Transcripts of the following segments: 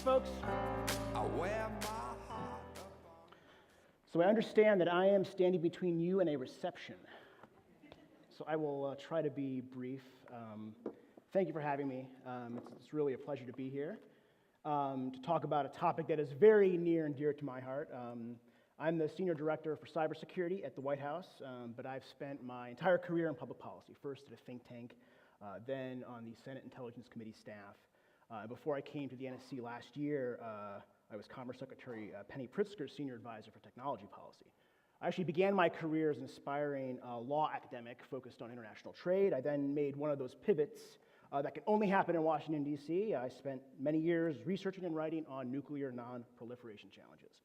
folks. So I understand that I am standing between you and a reception. So I will try to be brief. Thank you for having me. It's really a pleasure to be here to talk about a topic that is very near and dear to my heart. I'm the Senior Director for Cybersecurity at the White House, but I've spent my entire career in public policy, first at a think tank, then on the Senate Intelligence Committee staff. Before I came to the NSC last year, I was Commerce Secretary Penny Pritzker's Senior Advisor for Technology Policy. I actually began my career as an aspiring law academic focused on international trade. I then made one of those pivots that can only happen in Washington, D.C. I spent many years researching and writing on nuclear non-proliferation challenges.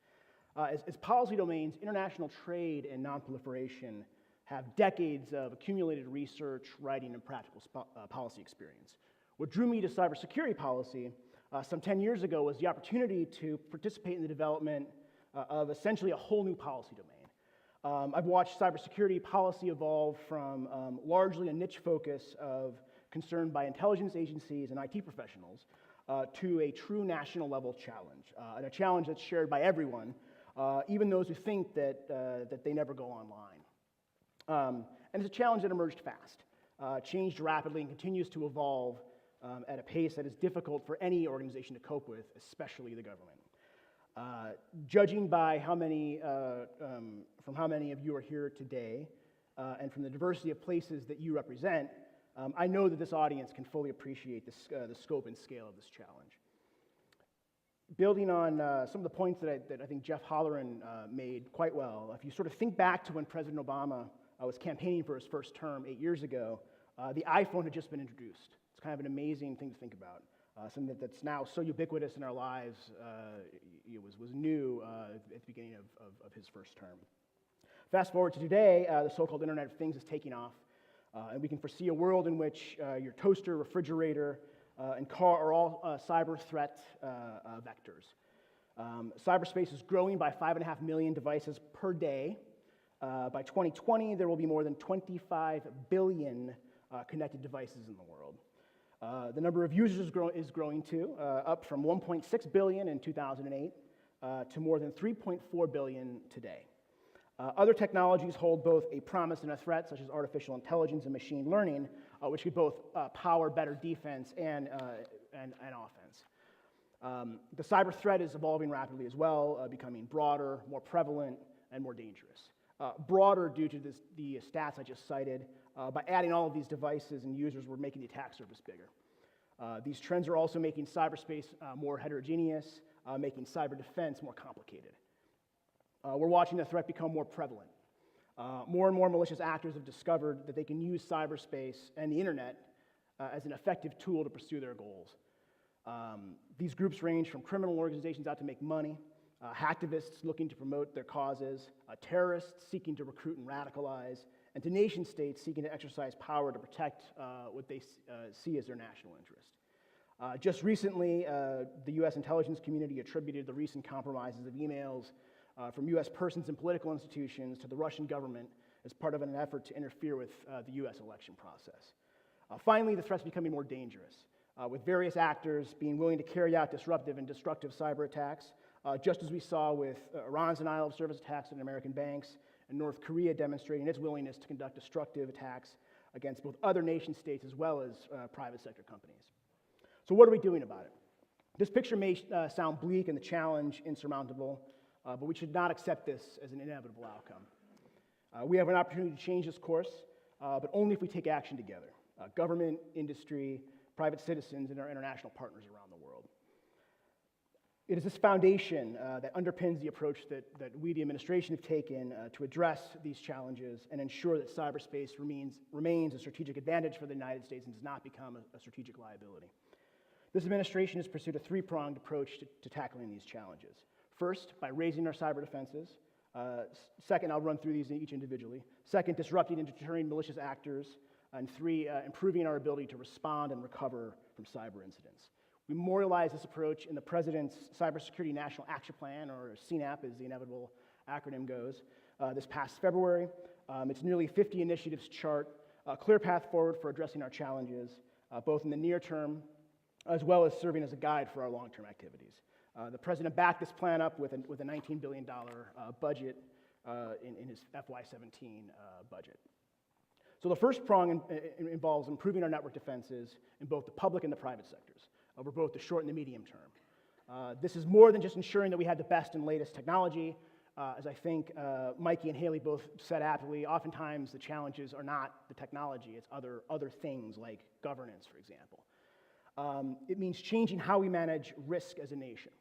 As policy domains, international trade and non-proliferation have decades of accumulated research, writing, and practical policy experience. What drew me to cybersecurity policy some 10 years ago was the opportunity to participate in the development of essentially a whole new policy domain. I've watched cybersecurity policy evolve from largely a niche focus of concern by intelligence agencies and IT professionals to a true national level challenge, and a challenge that's shared by everyone, even those who think that they never go online. And it's a challenge that emerged fast, changed rapidly, and continues to evolve at a pace that is difficult for any organization to cope with, especially the government. Judging by how many of you are here today, and from the diversity of places that you represent, I know that this audience can fully appreciate the scope and scale of this challenge. Building on some of the points that I think Jeff Holleran made quite well, if you sort of think back to when President Obama was campaigning for his first term 8 years ago, the iPhone had just been introduced. It's kind of an amazing thing to think about. Something that's now so ubiquitous in our lives was new at the beginning of his first term. Fast forward to today, the so-called Internet of Things is taking off, and we can foresee a world in which your toaster, refrigerator, and car are all cyber threat vectors. Cyberspace is growing by 5.5 million devices per day. By 2020, there will be more than 25 billion connected devices in the world. The number of users is growing too, up from 1.6 billion in 2008 to more than 3.4 billion today. Other technologies hold both a promise and a threat, such as artificial intelligence and machine learning, which could both power better defense and offense. The cyber threat is evolving rapidly as well, becoming broader, more prevalent, and more dangerous. Broader due to the stats I just cited. By adding all of these devices and users, we're making the attack surface bigger. These trends are also making cyberspace more heterogeneous, making cyber defense more complicated. We're watching the threat become more prevalent. More and more malicious actors have discovered that they can use cyberspace and the internet as an effective tool to pursue their goals. These groups range from criminal organizations out to make money, hacktivists looking to promote their causes, terrorists seeking to recruit and radicalize, and to nation states seeking to exercise power to protect what they see as their national interest. Just recently, the U.S. intelligence community attributed the recent compromises of emails from U.S. persons and political institutions to the Russian government as part of an effort to interfere with the U.S. election process. Finally, the threat's becoming more dangerous, with various actors being willing to carry out disruptive and destructive cyber attacks, just as we saw with Iran's denial of service attacks on American banks, and North Korea demonstrating its willingness to conduct destructive attacks against both other nation states as well as private sector companies. So what are we doing about it? This picture may sound bleak and the challenge insurmountable, but we should not accept this as an inevitable outcome. We have an opportunity to change this course, but only if we take action together. Government, industry, private citizens, and our international partners around the world. It is this foundation that underpins the approach that we, the administration, have taken to address these challenges and ensure that cyberspace remains a strategic advantage for the United States and does not become a strategic liability. This administration has pursued a three-pronged approach to tackling these challenges. First, by raising our cyber defenses. Second, I'll run through these each individually. Second, disrupting and deterring malicious actors. And three, improving our ability to respond and recover from cyber incidents. We memorialize this approach in the President's Cybersecurity National Action Plan, or CNAP as the inevitable acronym goes, this past February. Its nearly 50 initiatives chart a clear path forward for addressing our challenges, both in the near term as well as serving as a guide for our long-term activities. The president backed this plan up with a $19 billion budget in his FY17 budget. So the first prong involves improving our network defenses in both the public and the private sectors over both the short and the medium term. This is more than just ensuring that we have the best and latest technology. As I think Mikey and Haley both said aptly, oftentimes the challenges are not the technology, it's other things like governance, for example. It means changing how we manage risk as a nation.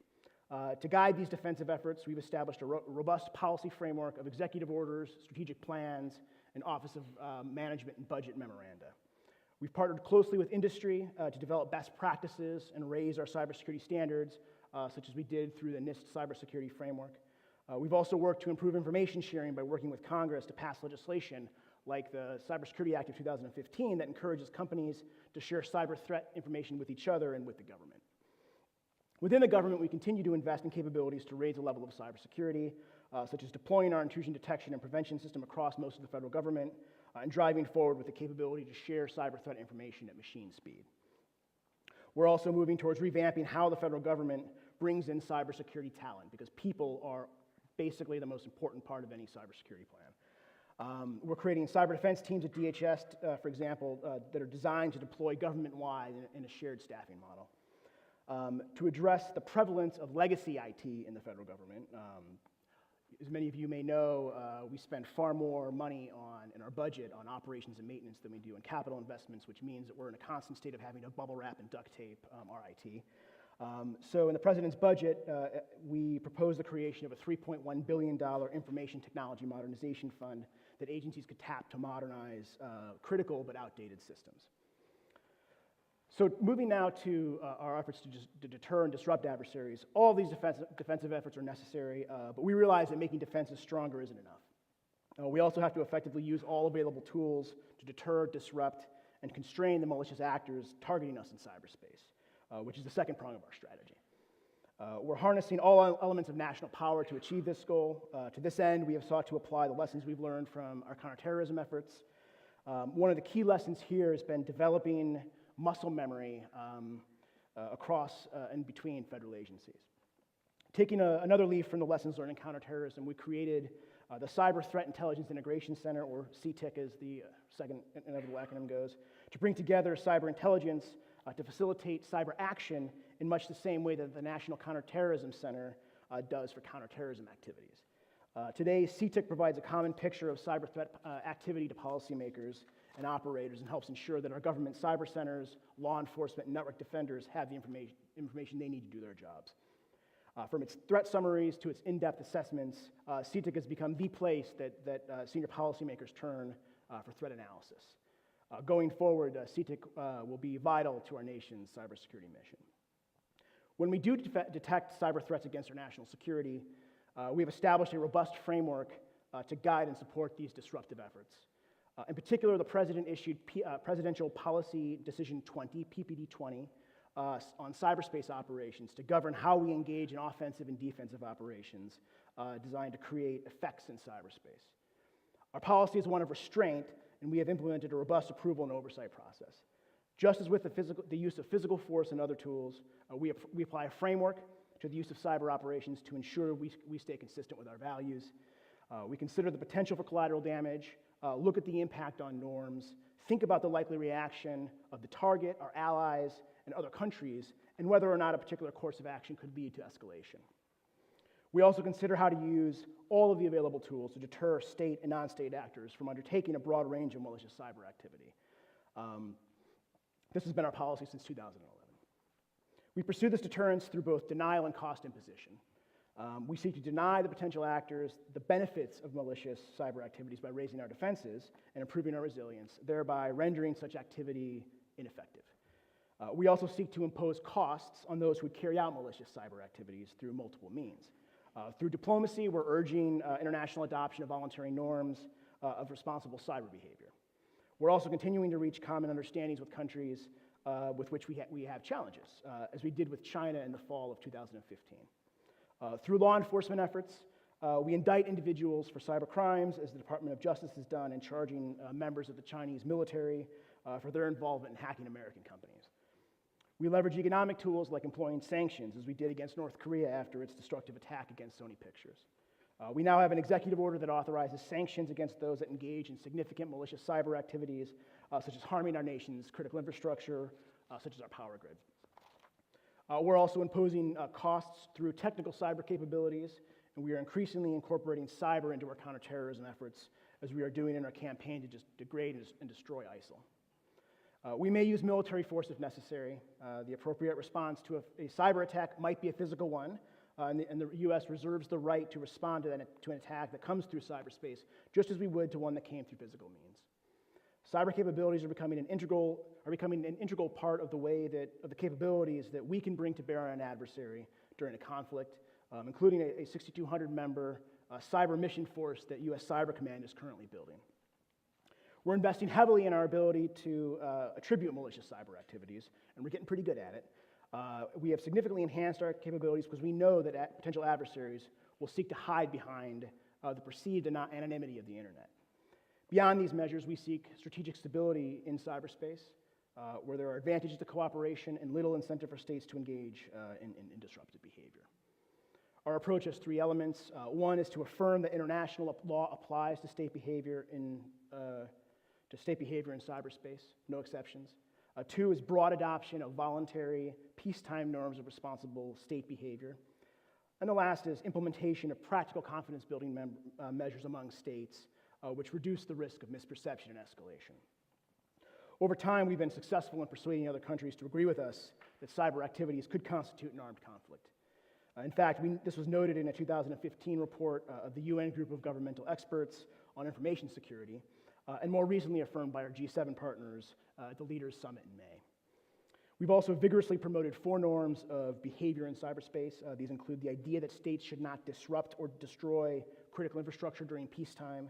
To guide these defensive efforts, we've established a robust policy framework of executive orders, strategic plans, and Office of Management and Budget memoranda. We've partnered closely with industry to develop best practices and raise our cybersecurity standards, such as we did through the NIST cybersecurity framework. We've also worked to improve information sharing by working with Congress to pass legislation like the Cybersecurity Act of 2015 that encourages companies to share cyber threat information with each other and with the government. Within the government, we continue to invest in capabilities to raise the level of cybersecurity, such as deploying our intrusion detection and prevention system across most of the federal government, and driving forward with the capability to share cyber threat information at machine speed. We're also moving towards revamping how the federal government brings in cybersecurity talent, because people are basically the most important part of any cybersecurity plan. We're creating cyber defense teams at DHS, for example, that are designed to deploy government-wide in a shared staffing model. To address the prevalence of legacy IT in the federal government, as many of you may know, we spend far more money in our budget on operations and maintenance than we do in capital investments, which means that we're in a constant state of having to bubble wrap and duct tape our IT. So in the president's budget, we proposed the creation of a $3.1 billion information technology modernization fund that agencies could tap to modernize critical but outdated systems. So moving now to our efforts to deter and disrupt adversaries, all these defensive efforts are necessary, but we realize that making defenses stronger isn't enough. We also have to effectively use all available tools to deter, disrupt, and constrain the malicious actors targeting us in cyberspace. Which is the second prong of our strategy. We're harnessing all elements of national power to achieve this goal. To this end, we have sought to apply the lessons we've learned from our counterterrorism efforts. One of the key lessons here has been developing muscle memory across and between federal agencies. Taking another leaf from the lessons learned in counterterrorism, we created the Cyber Threat Intelligence Integration Center, or CTIC as the second inevitable acronym goes, to bring together cyber intelligence to facilitate cyber action in much the same way that the National Counterterrorism Center does for counterterrorism activities. Today, CTIC provides a common picture of cyber threat activity to policymakers and operators and helps ensure that our government cyber centers, law enforcement, and network defenders have the information they need to do their jobs. From its threat summaries to its in-depth assessments, CTIC has become the place that senior policymakers turn for threat analysis. Going forward, CTIC will be vital to our nation's cybersecurity mission. When we do detect cyber threats against our national security, we have established a robust framework to guide and support these disruptive efforts. In particular, the President issued Presidential Policy Decision 20, PPD 20, on cyberspace operations to govern how we engage in offensive and defensive operations designed to create effects in cyberspace. Our policy is one of restraint, and we have implemented a robust approval and oversight process. Just as with the use of physical force and other tools, we apply a framework to the use of cyber operations to ensure we stay consistent with our values. We consider the potential for collateral damage, look at the impact on norms, think about the likely reaction of the target, our allies, and other countries, and whether or not a particular course of action could lead to escalation. We also consider how to use all of the available tools to deter state and non-state actors from undertaking a broad range of malicious cyber activity. This has been our policy since 2011. We pursue this deterrence through both denial and cost imposition. We seek to deny the potential actors the benefits of malicious cyber activities by raising our defenses and improving our resilience, thereby rendering such activity ineffective. We also seek to impose costs on those who carry out malicious cyber activities through multiple means. Through diplomacy, we're urging international adoption of voluntary norms of responsible cyber behavior. We're also continuing to reach common understandings with countries with which we have challenges, as we did with China in the fall of 2015. Through law enforcement efforts, we indict individuals for cyber crimes, as the Department of Justice has done in charging members of the Chinese military for their involvement in hacking American companies. We leverage economic tools like employing sanctions, as we did against North Korea after its destructive attack against Sony Pictures. We now have an executive order that authorizes sanctions against those that engage in significant malicious cyber activities, such as harming our nation's critical infrastructure, such as our power grid. We're also imposing costs through technical cyber capabilities, and we are increasingly incorporating cyber into our counterterrorism efforts, as we are doing in our campaign to just degrade and destroy ISIL. We may use military force if necessary. The appropriate response to a cyber attack might be a physical one, and the U.S. reserves the right to respond to an attack that comes through cyberspace, just as we would to one that came through physical means. Cyber capabilities are becoming an integral part of the capabilities that we can bring to bear on an adversary during a conflict, including a 6,200-member cyber mission force that U.S. Cyber Command is currently building. We're investing heavily in our ability to attribute malicious cyber activities, and we're getting pretty good at it. We have significantly enhanced our capabilities because we know that potential adversaries will seek to hide behind the perceived anonymity of the internet. Beyond these measures, we seek strategic stability in cyberspace, where there are advantages to cooperation and little incentive for states to engage in disruptive behavior. Our approach has three elements. One is to affirm that international law applies to state behavior in cyberspace, no exceptions. Two is broad adoption of voluntary peacetime norms of responsible state behavior. And the last is implementation of practical confidence-building measures among states, which reduce the risk of misperception and escalation. Over time, we've been successful in persuading other countries to agree with us that cyber activities could constitute an armed conflict. In fact, this was noted in a 2015 report of the UN Group of Governmental Experts on Information Security, and more recently affirmed by our G7 partners at the Leaders Summit in May. We've also vigorously promoted 4 norms of behavior in cyberspace. These include the idea that states should not disrupt or destroy critical infrastructure during peacetime,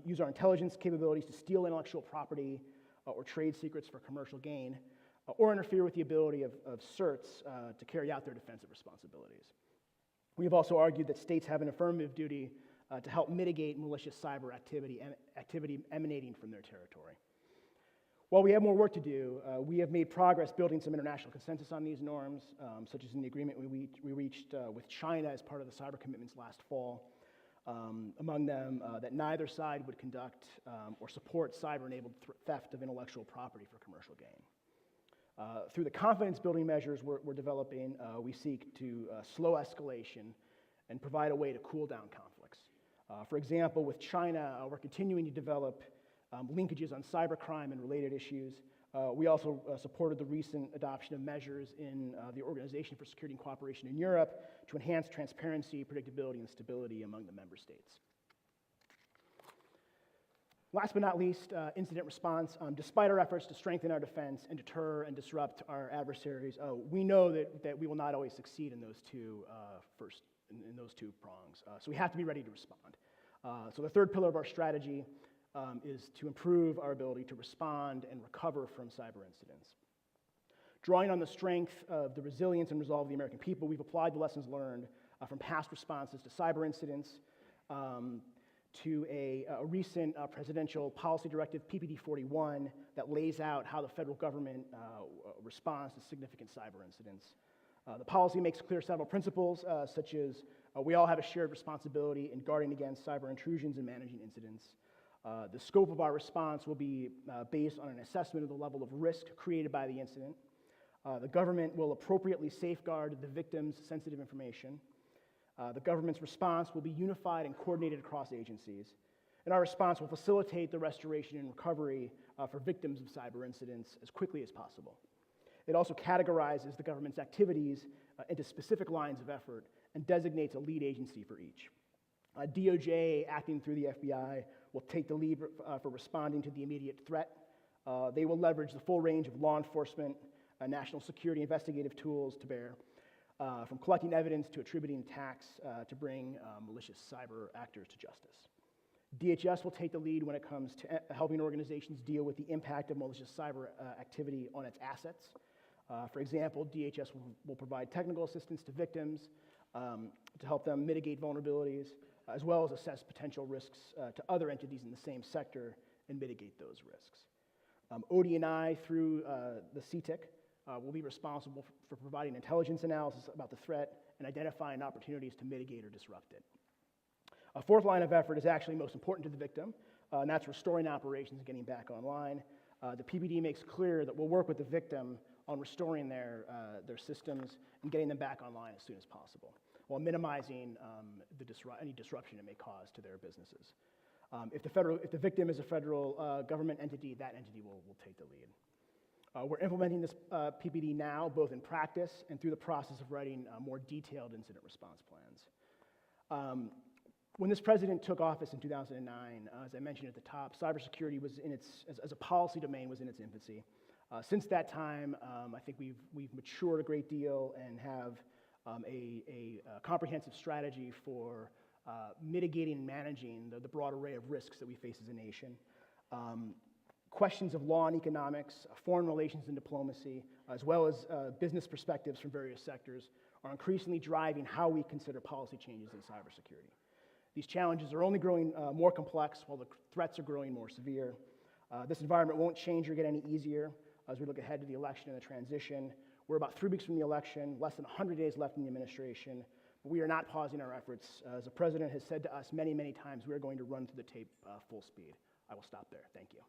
use our intelligence capabilities to steal intellectual property or trade secrets for commercial gain, or interfere with the ability of certs to carry out their defensive responsibilities. We have also argued that states have an affirmative duty to help mitigate malicious cyber activity emanating from their territory. While we have more work to do, we have made progress building some international consensus on these norms, such as in the agreement we reached with China as part of the cyber commitments last fall. Among them, that neither side would conduct or support cyber-enabled theft of intellectual property for commercial gain. Through the confidence-building measures we're developing, we seek to slow escalation and provide a way to cool down conflicts. For example, with China, we're continuing to develop linkages on cybercrime and related issues. We also supported the recent adoption of measures in the Organization for Security and Cooperation in Europe to enhance transparency, predictability, and stability among the member states. Last but not least, incident response. Despite our efforts to strengthen our defense and deter and disrupt our adversaries, we know that we will not always succeed in those two prongs. So we have to be ready to respond. So the third pillar of our strategy is to improve our ability to respond and recover from cyber incidents. Drawing on the strength of the resilience and resolve of the American people, we've applied the lessons learned from past responses to cyber incidents to a recent presidential policy directive, PPD 41, that lays out how the federal government responds to significant cyber incidents. The policy makes clear several principles, such as we all have a shared responsibility in guarding against cyber intrusions and managing incidents. The scope of our response will be based on an assessment of the level of risk created by the incident. The government will appropriately safeguard the victim's sensitive information. The government's response will be unified and coordinated across agencies. And our response will facilitate the restoration and recovery for victims of cyber incidents as quickly as possible. It also categorizes the government's activities into specific lines of effort and designates a lead agency for each. DOJ, acting through the FBI, will take the lead for responding to the immediate threat. They will leverage the full range of law enforcement, national security investigative tools to bear, from collecting evidence to attributing attacks to bring malicious cyber actors to justice. DHS will take the lead when it comes to helping organizations deal with the impact of malicious cyber activity on its assets. For example, DHS will provide technical assistance to victims to help them mitigate vulnerabilities, as well as assess potential risks to other entities in the same sector and mitigate those risks. OD&I, through the CTIC, will be responsible for providing intelligence analysis about the threat and identifying opportunities to mitigate or disrupt it. A fourth line of effort is actually most important to the victim, and that's restoring operations and getting back online. The PBD makes clear that we'll work with the victim on restoring their systems and getting them back online as soon as possible, while minimizing any disruption it may cause to their businesses. If the victim is a federal government entity, that entity will take the lead. We're implementing this PBD now, both in practice and through the process of writing more detailed incident response plans. When this president took office in 2009, as I mentioned at the top, cybersecurity was as a policy domain was in its infancy. Since that time, I think we've matured a great deal and have a comprehensive strategy for mitigating and managing the broad array of risks that we face as a nation. Questions of law and economics, foreign relations and diplomacy, as well as business perspectives from various sectors are increasingly driving how we consider policy changes in cybersecurity. These challenges are only growing more complex while the threats are growing more severe. This environment won't change or get any easier as we look ahead to the election and the transition. We're about 3 weeks from the election, less than 100 days left in the administration. But we are not pausing our efforts. As the president has said to us many, many times, we are going to run through the tape full speed. I will stop there. Thank you.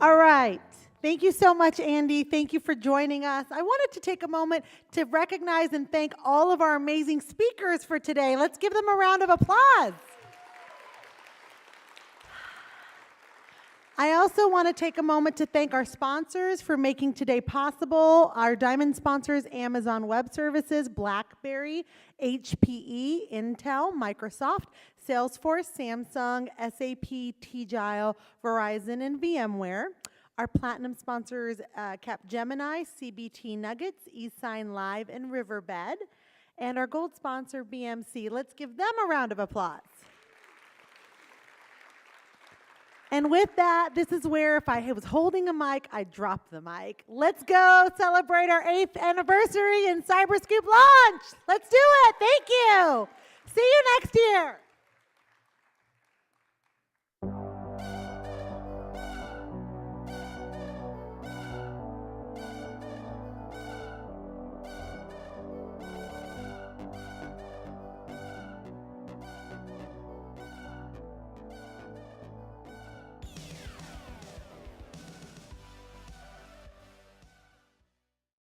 All right. Thank you so much, Andy. Thank you for joining us. I wanted to take a moment to recognize and thank all of our amazing speakers for today. Let's give them a round of applause. I also want to take a moment to thank our sponsors for making today possible. Our diamond sponsors, Amazon Web Services, BlackBerry, HPE, Intel, Microsoft, Salesforce, Samsung, SAP, Tegile, Verizon, and VMware. Our platinum sponsors, Capgemini, CBT Nuggets, eSign Live, and Riverbed. And our gold sponsor, BMC. Let's give them a round of applause. And with that, this is where if I was holding a mic, I'd drop the mic. Let's go celebrate our 8th anniversary in Cyberscoop launch. Let's do it. Thank you. See you next year.